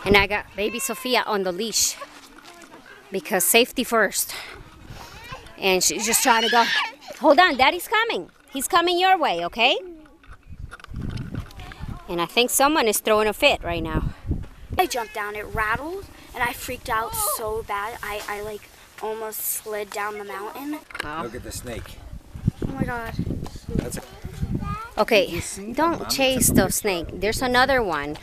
And I got baby Sophia on the leash because safety first. And she's just trying to go. Hold on, Daddy's coming. He's coming your way, okay? And I think someone is throwing a fit right now. I jumped down, it rattled, and I freaked out so bad. I like almost slid down the mountain. Oh. Look at the snake. Oh my God. That's Okay, don't chase the snake. There's another one.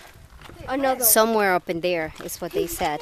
Somewhere up in there is what they said.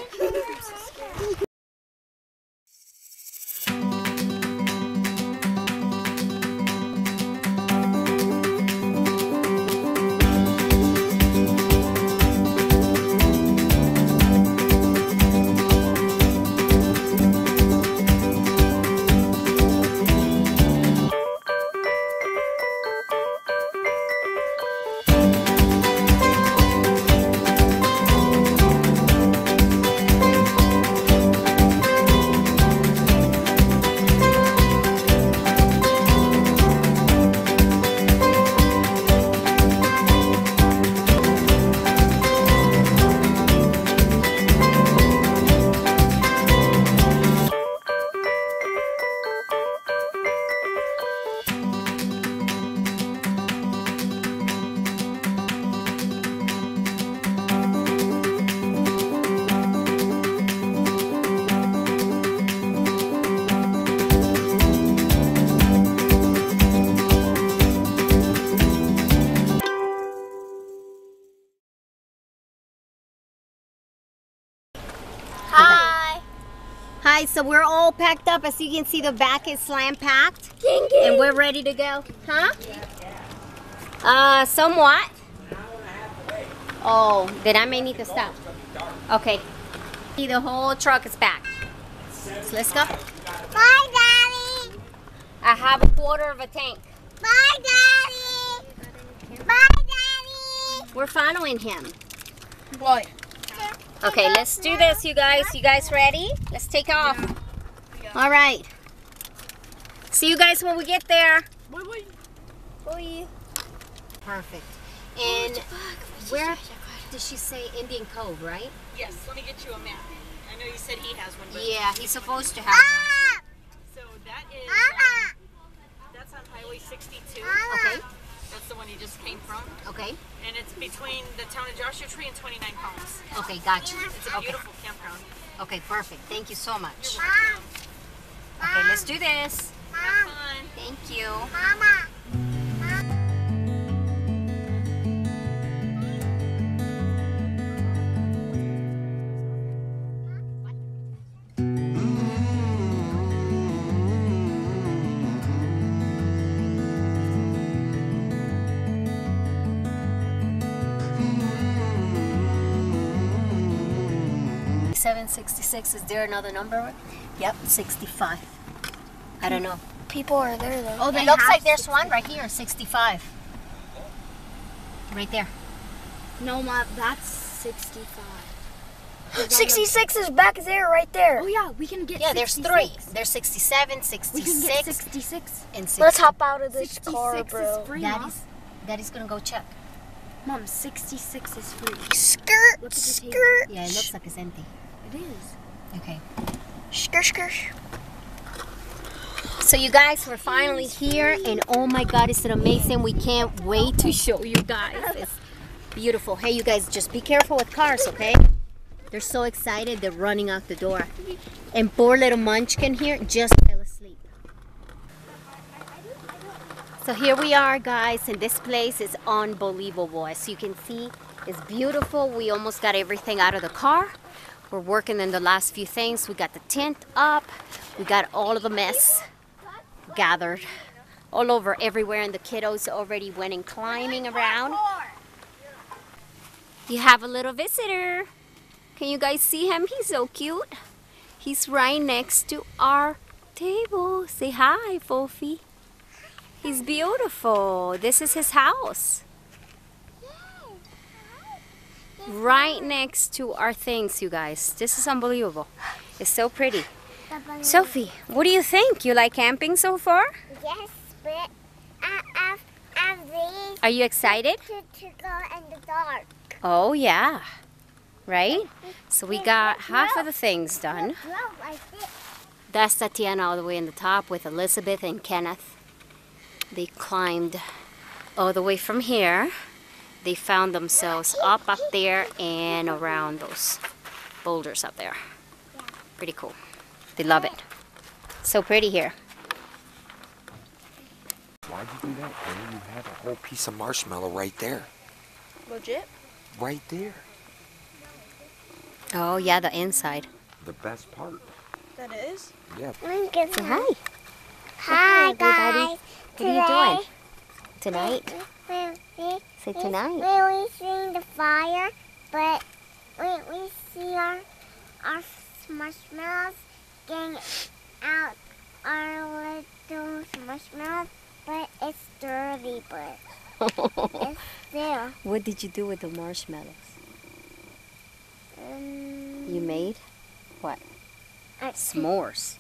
Hi, so we're all packed up. As you can see, the back is slam packed. And we're ready to go. Huh? Somewhat. Oh, then I may need to stop. Okay. See, the whole truck is packed. So let's go. Bye, Daddy. I have a quarter of a tank. Bye, Daddy. Bye, Daddy. We're following him. What? Okay, let's do this, you guys. You guys ready? Let's take off. All right. See you guys when we get there. Bye. Perfect. And where did she say Indian Cove, right? Yes, let me get you a map. I know you said he has one, but Yeah, he's supposed to have one. so that is that's on Highway 62. Okay, That's the one you just came from, okay, and it's between the town of Joshua Tree and 29 Palms. okay, gotcha. It's a beautiful campground. Okay, perfect. Thank you so much. Mom. Okay, let's do this. Have fun. Thank you. Mama. $7.66. Is there another number? Yep, 65. I don't know. People are there though. Oh, it looks like there's one right here, 65. Right there. No, Mom, that's 65. 66 is back there, right there. Oh yeah, we can get. Yeah, 66. there's 3. There's 67, We 66, can get 66. and 60. Let's hop out of this 66 car, bro. is free, Mom. Daddy's gonna go check. Mom, 66 is free. Skirt. Look at the table. Skirt. Yeah, it looks like it's empty. It is. Okay. Skirt. Skirt. So you guys, we're finally here, and oh my God, is it amazing? We can't wait to show you guys. It's beautiful. Hey, you guys, just be careful with cars, okay? They're so excited, they're running out the door. And poor little Munchkin here just fell asleep. So here we are, guys, and this place is unbelievable. As you can see, it's beautiful. We almost got everything out of the car. We're working on the last few things. We got the tent up. We got all of the mess gathered all over everywhere, and the kiddos already went and climbing around. You have a little visitor. Can you guys see him? He's so cute. He's right next to our table. Say hi, Fofi. He's beautiful. This is his house. Right next to our things, you guys. This is unbelievable. It's so pretty. Sophie, what do you think? You like camping so far? Yes, but I'm ready Are you excited? to go in the dark. Oh, yeah. right? So we got half of the things done. That's Tatiana all the way in the top with Elizabeth and Kenneth. They climbed all the way from here. They found themselves up there and around those boulders up there. Pretty cool. They love it. So pretty here. Why'd you do that? Well, you have a whole piece of marshmallow right there. Legit? Right there. Oh yeah, the inside. The best part. That is? Yeah. Say hi. Hi, everybody. guys. What are you doing? Tonight? Say tonight. We see the fire, but we see our marshmallows getting out our little marshmallows, but it's dirty, but it's there. What did you do with the marshmallows? You made what? S'mores.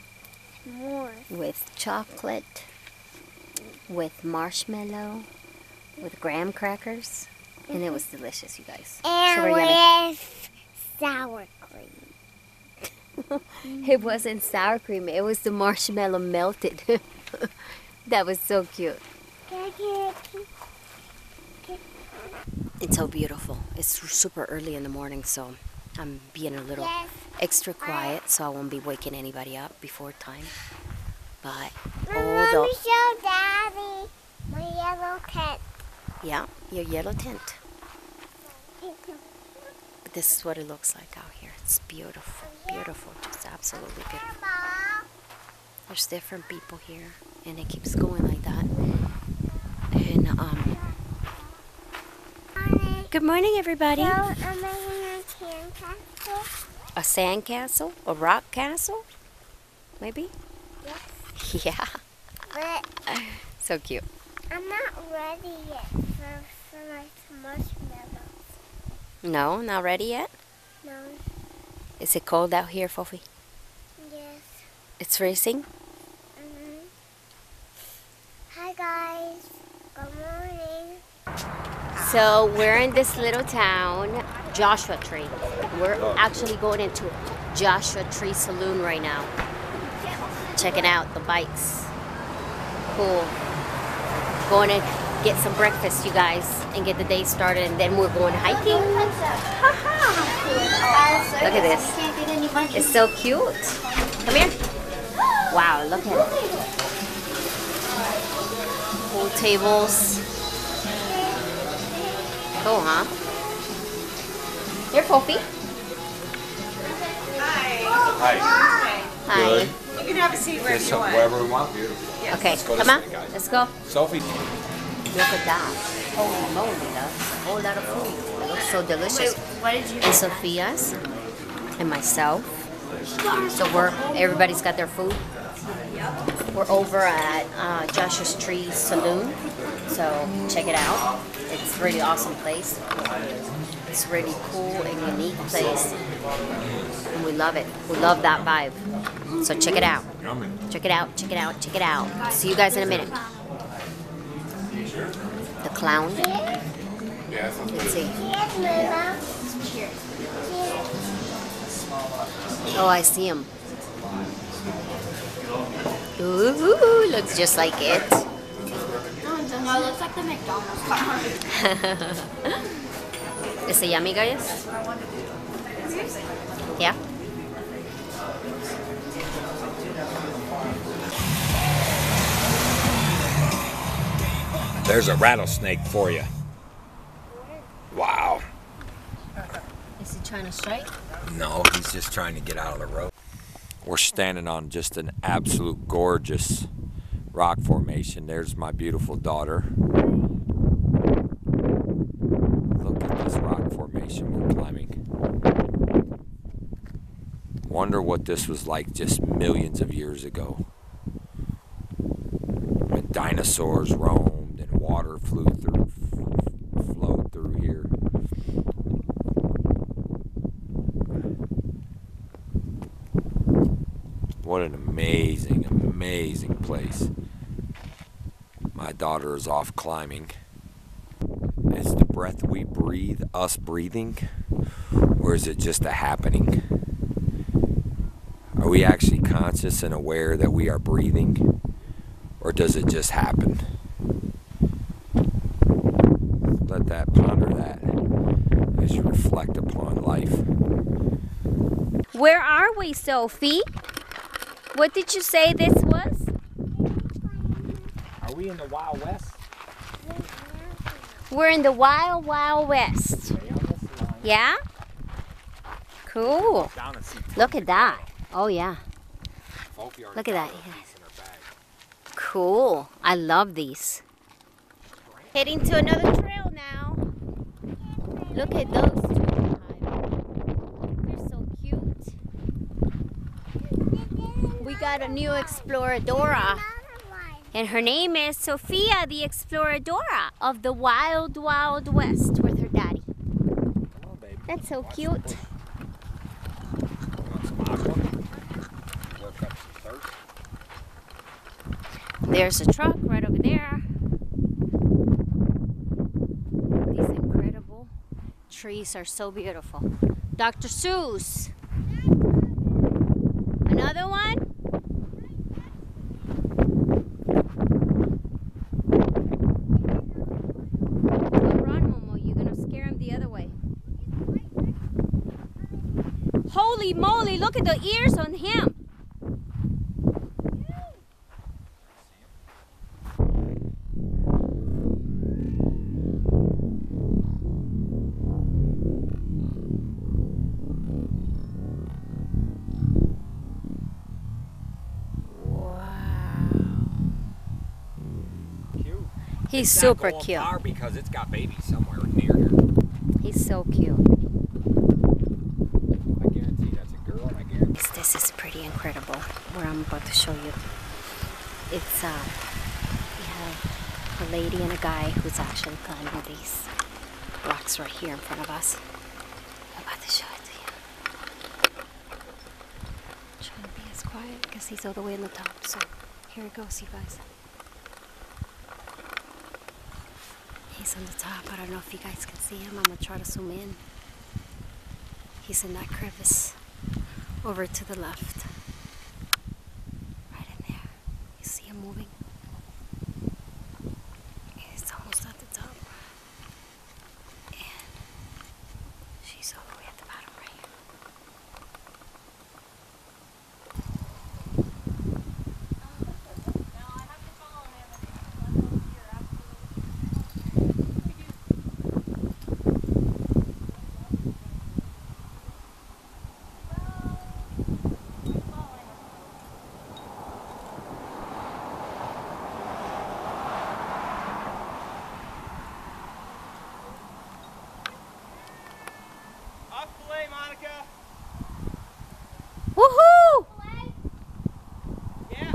S'mores. With chocolate, with marshmallow, with graham crackers, and it was delicious, you guys. And Super yummy. with sour cream. It wasn't sour cream, it was the marshmallow melted. That was so cute. It's so beautiful. It's super early in the morning, so I'm being a little extra quiet so I won't be waking anybody up before time. But Let me show Daddy my yellow tent. yeah, your yellow tent. But this is what it looks like out here. It's beautiful, beautiful, just absolutely beautiful. There's different people here, and it keeps going like that. And good morning, everybody. So, am I in a sandcastle? A sand castle, a rock castle, maybe. Yes. Yeah, But so cute. I'm not ready yet for my marshmallows. No, not ready yet. No. Is it cold out here, Fofi? Yes. It's freezing. Hi guys. Good morning. So we're in this little town, Joshua Tree. We're actually going into Joshua Tree Saloon right now. Checking out the bikes. Cool. Going to get some breakfast, you guys, and get the day started, and then we're going hiking. Look at this. It's so cute. Come here. Wow, look at it. Pool tables. Cool, huh? Here, Fofi. Hi. Hi. You can have a seat wherever you want. Wherever we want. Beautiful. Okay, Let's go come this on. way, guys. Let's go. Sophie. Look at that. Holy moly, that's a whole lot of food. It looks so delicious. What did you And Sophia's and myself. So everybody's got their food. We're over at Joshua's Tree Saloon. So check it out. It's a really awesome place. It's a really cool and unique place. And we love it. We love that vibe. So check it out. Check it out, check it out, check it out. See you guys in a minute. The clown. Let's see. Cheers, Mama. Oh, I see him. Ooh, looks just like it. No, it looks like the McDonald's car. Is it yummy, guys? Yeah? There's a rattlesnake for you. Wow. Is he trying to strike? No, he's just trying to get out of the road. We're standing on just an absolute gorgeous rock formation. There's my beautiful daughter. Look at this rock formation we're climbing. Wonder what this was like just millions of years ago. When dinosaurs roamed and water flowed through here. What an amazing, amazing place. My daughter is off climbing. Is the breath we breathe us breathing? Or is it just a happening? Are we actually conscious and aware that we are breathing? Or does it just happen? Let that, ponder that as you reflect upon life. Where are we, Sophie? What did you say this was? Are we in the Wild West? We're in the Wild Wild West. Yeah? Cool. Look at that. Oh yeah. Look at that. Cool. I love these. Heading to another trail now. Look at those two. They're so cute. We got a new Exploradora. And her name is Sophia the Exploradora of the Wild Wild West with her daddy. That's so cute. There's a truck right over there. These incredible trees are so beautiful. Dr. Seuss. Another one? Don't run, Momo. You're gonna scare him the other way. Holy moly, look at the ears on him. He's super cute. Because it's got babies somewhere near here. He's so cute. I guarantee that's a girl. I guarantee. This is pretty incredible. Where I'm about to show you. It's we have a lady and a guy who's actually climbing these rocks right here in front of us. I'm about to show it to you. I'm trying to be as quiet because he's all the way on the top. So here it goes, you guys. He's on the top. I don't know if you guys can see him. I'm going to try to zoom in. He's in that crevice over to the left. Right in there. You see him moving? He's almost at the top. And she's all the way at the bottom right here. Woohoo! Yeah.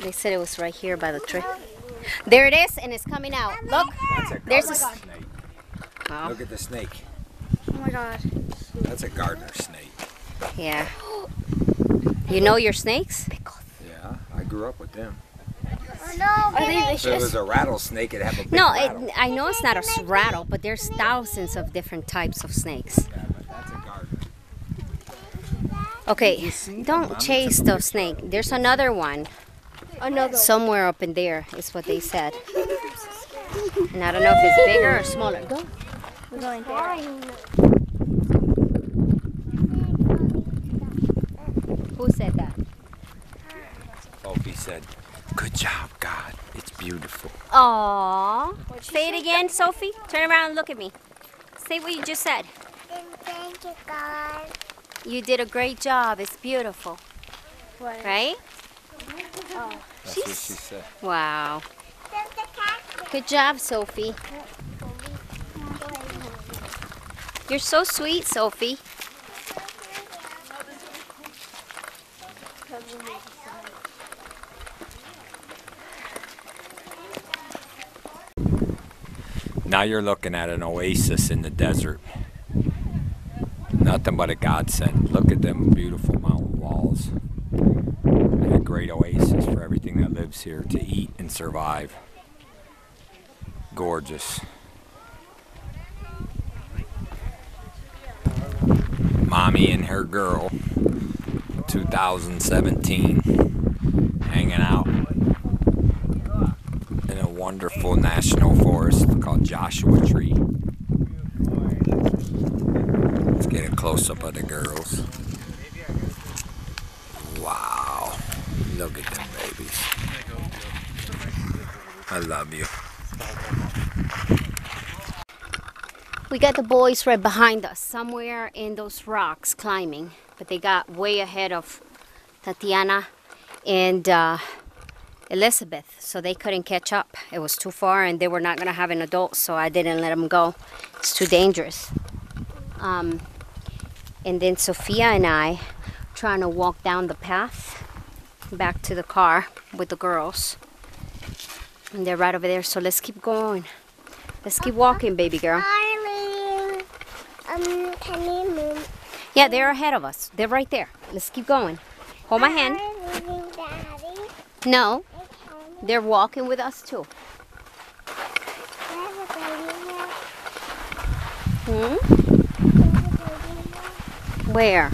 They said it was right here by the tree. There it is, and it's coming out. Look, there's a snake. Wow. Look at the snake. Oh my god. That's a gardener snake. Yeah. You know your snakes? Yeah, I grew up with them. Are they If it was vicious? a rattlesnake, it'd have a big No, rattle. I know it's not a rattle, but there's thousands of different types of snakes. Yeah, but that's a gardener. Okay, don't chase the snake. There's another one. Somewhere up in there is what they said. And I don't know if it's bigger or smaller. Go. We're going there. Who said that? Sophie said, "Good job, God. It's beautiful." Aww. Say it again, Sophie. Turn around and look at me. Say what you just said. Thank you, God. You did a great job. It's beautiful. What? Right? That's what she said. Wow. There's the cactus. Good job, Sophie. You're so sweet, Sophie. Now you're looking at an oasis in the desert. Nothing but a godsend. Look at them beautiful mountain walls. And a great oasis for everything that lives here to eat and survive. Gorgeous. Mommy and her girl, 2017, hanging out in a wonderful national forest called Joshua Tree. Let's get a close-up of the girls. Wow, look at them babies. I love you. We got the boys right behind us, somewhere in those rocks climbing, but they got way ahead of Tatiana and Elizabeth, so they couldn't catch up. It was too far and they were not gonna have an adult, so I didn't let them go. It's too dangerous. And then Sophia and I trying to walk down the path back to the car with the girls. And they're right over there, so let's keep going. Let's keep walking, baby girl. Can you move? Yeah, they're ahead of us. They're right there. Let's keep going. Hold my hand. Leaving Daddy. No, they're walking with us too. There's a baby Hmm? here. There's a baby here. Where?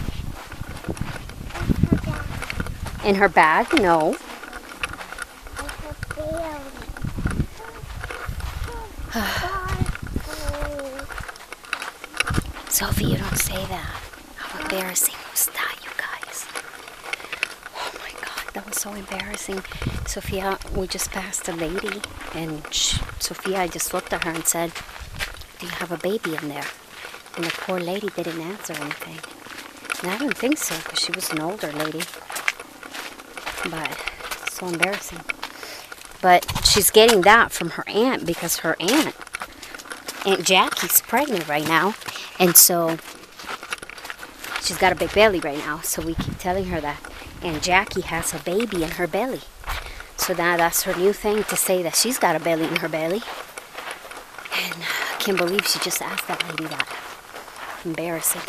In her bag? No. Sophie, you don't say that. How embarrassing was that, you guys? Oh my God, that was so embarrassing. Sophia, we just passed a lady, and Sophia, I just looked at her and said, "Do you have a baby in there?" And the poor lady didn't answer anything. And I don't think so, because she was an older lady. But so embarrassing. But she's getting that from her aunt, because her Aunt Jackie's pregnant right now. And so she's got a big belly right now. So we keep telling her that Aunt Jackie has a baby in her belly. So now that's her new thing, to say that she's got a belly in her belly. And I can't believe she just asked that lady that. Embarrassing.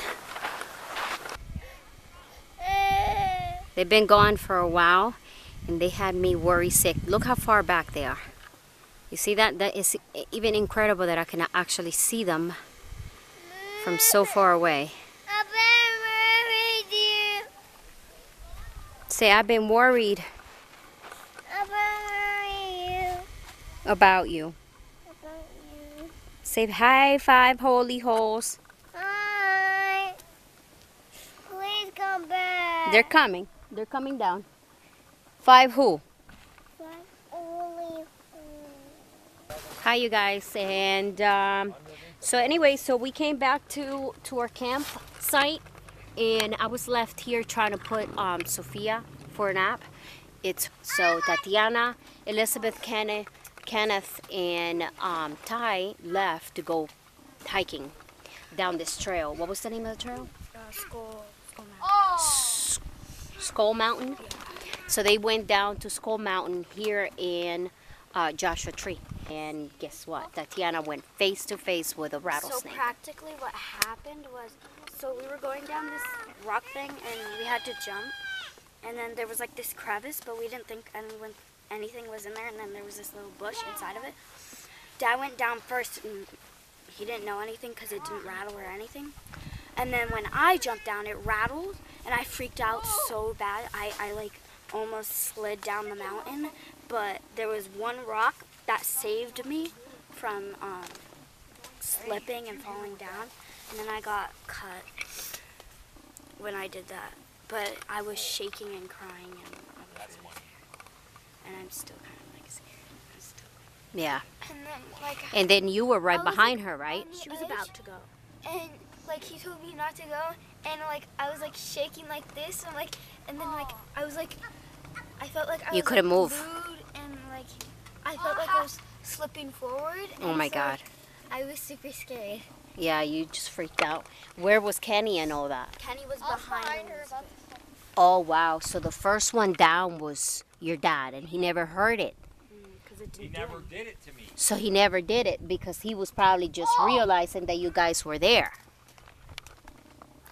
They've been gone for a while, and they had me worry sick. Look how far back they are. You see that? That is even incredible that I can actually see them from so far away. I've been worried you. Say, I've been worried I've been worried about you. about you. Say high five, holy holes. Hi. Please come back. They're coming. They're coming down. 5 who? Only. Hi, you guys. And so anyway, so we came back to our campsite, and I was left here trying to put Sophia for a nap. It's so Tatiana, Elizabeth, Kenneth, and Ty left to go hiking down this trail. What was the name of the trail? Skull Mountain. So they went down to Skull Mountain here in Joshua Tree. And guess what? Tatiana went face to face with a rattlesnake. So practically what happened was, so we were going down this rock thing and we had to jump. And then there was like this crevice, but we didn't think anything was in there. And then there was this little bush inside of it. Dad went down first and he didn't know anything because it didn't rattle or anything. And then when I jumped down, it rattled and I freaked out so bad. I like almost slid down the mountain, but there was one rock that saved me from slipping and falling down, and then I got cut when I did that. But I was shaking and crying, and I was really scared. And I'm still kind of like scared. Yeah. And then And then you were right behind her, right? She was about to go. And like he told me not to go, and like I was like shaking like this, and like, and then like I was like, I felt like I You was couldn't like, move. glued, and like I felt like I was slipping forward. Oh and my so, God. I was super scared. Yeah, you just freaked out. Where was Kenny and all that? Kenny was behind her. Oh, wow. So the first one down was your dad, and he never heard it. He never did it to me. So he never did it because he was probably just realizing that you guys were there.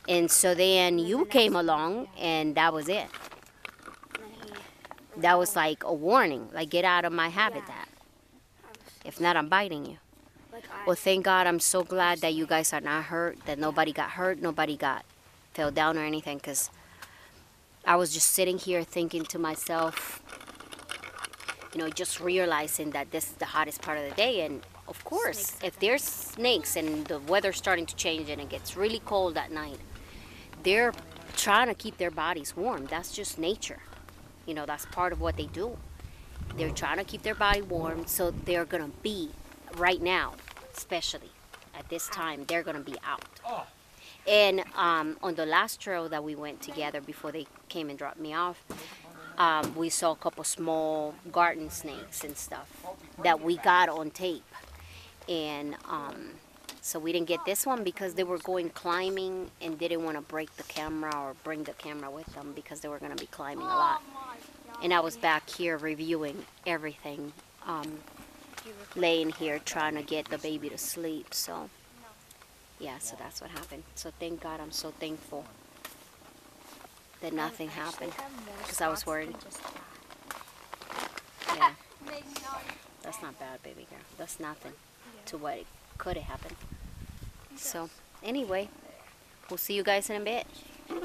And so then you came along, and that was it. And then he, That was like a warning, like, get out of my habitat. I was, If not, I'm biting you. like, Well, thank God, I'm so glad that you guys are not hurt, that nobody got hurt, nobody fell down or anything, because I was just sitting here thinking to myself, you know, just realizing that this is the hottest part of the day. And of course, if there's snakes and the weather's starting to change and it gets really cold at night, they're trying to keep their bodies warm. That's just nature. You know, that's part of what they do. They're trying to keep their body warm, so they're going to be, right now, especially at this time, they're going to be out. And on the last trail that we went together before they came and dropped me off, we saw a couple small garden snakes and stuff that we got on tape. And so we didn't get this one because they were going climbing and didn't want to break the camera or bring the camera with them because they were going to be climbing a lot. And I was back here reviewing everything, laying here trying to get the baby to sleep. So yeah, so that's what happened. So thank God, I'm so thankful that nothing happened, because I was worried. Yeah, that's not bad, baby girl. That's nothing to what it could have happened. So anyway, we'll see you guys in a bit. bye.